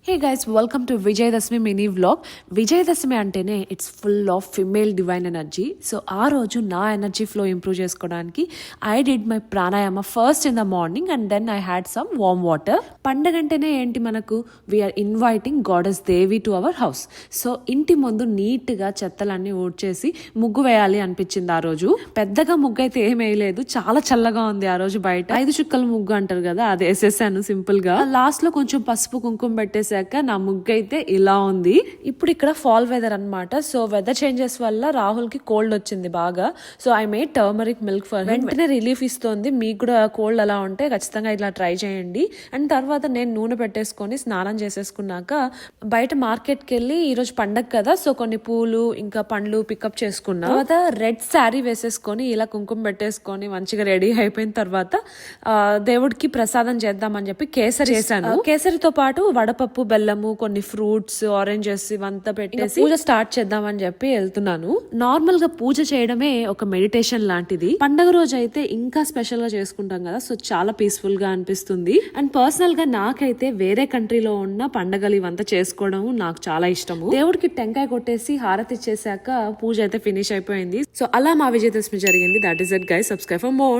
Hey guys, welcome to Vijayadashami mini vlog. Vijayadashami అంటేనే it's full of female divine energy. So ఆ రోజు నా energy flow improve చేసుకోవడానికి I did my pranayama first in the morning and then I had some warm water. పండగ అంటేనే ఏంటి, మనకు we're inviting goddess Devi to our house. So ఇంటి ముందు నీట్గా చెత్తలన్నీ ఊడ్చేసి ముగ్గు వేయాలి అనిపించింది. ఆ రోజు పెద్దగా ముగ్గు అయితే ఏం వేయలేదు, చాలా చల్లగా ఉంది ఆ రోజు. బయట 5 చుక్కల ముగ్గు అంటారు కదా, అది వేసేసాను సింపుల్ గా. లాస్ట్ లో కొంచెం పసుపు కుంకుమ పెట్టేసి నా ముగ్గు అయితే ఇలా ఉంది. ఇప్పుడు ఇక్కడ ఫాల్ వెదర్ అన్నమాట. సో వెదర్ చేంజెస్ వల్ల రాహుల్ కి కోల్డ్ వచ్చింది బాగా. So I made turmeric milk for వెంటనే రిలీఫ్ ఇస్తుంది. మీకు కూడా కోల్డ్ అలా ఉంటే ఖచ్చితంగా ఇట్లా ట్రై చేయండి. అండ్ తర్వాత నేను నూనె పెట్టేసుకొని స్నానం చేసేసుకున్నాక బయట మార్కెట్ కి వెళ్ళి ఈ రోజు పండగ కదా, సో కొన్ని పూలు ఇంకా పండ్లు పికప్ చేసుకున్నా. తర్వాత రెడ్ శారీ వేసేసుకొని ఇలా కుంకుమ పెట్టేసుకొని మంచిగా రెడీ అయిపోయిన తర్వాత దేవుడికి ప్రసాదం చేద్దామని చెప్పి కేసరి చేశాను. కేసరితో పాటు వడపప్పు, బెల్లము, కొన్ని ఫ్రూట్స్, ఆరెంజెస్ ఇవంతా పెట్టేసి పూజ స్టార్ట్ చేద్దామని చెప్పి వెళ్తున్నాను. నార్మల్ గా పూజ చేయడమే ఒక మెడిటేషన్ లాంటిది. పండగ రోజు అయితే ఇంకా స్పెషల్ గా చేసుకుంటాం కదా, సో చాలా పీస్ఫుల్ గా అనిపిస్తుంది. అండ్ పర్సనల్ గా నాకైతే వేరే కంట్రీలో ఉన్న పండగలు ఇవంతా చేసుకోవడం నాకు చాలా ఇష్టము. దేవుడికి టెంకాయ కొట్టేసి హారతి ఇచ్చేసాక పూజ అయితే ఫినిష్ అయిపోయింది. సో అలా మా విజయదశమి జరిగింది. That is it guys. Subscribe for more.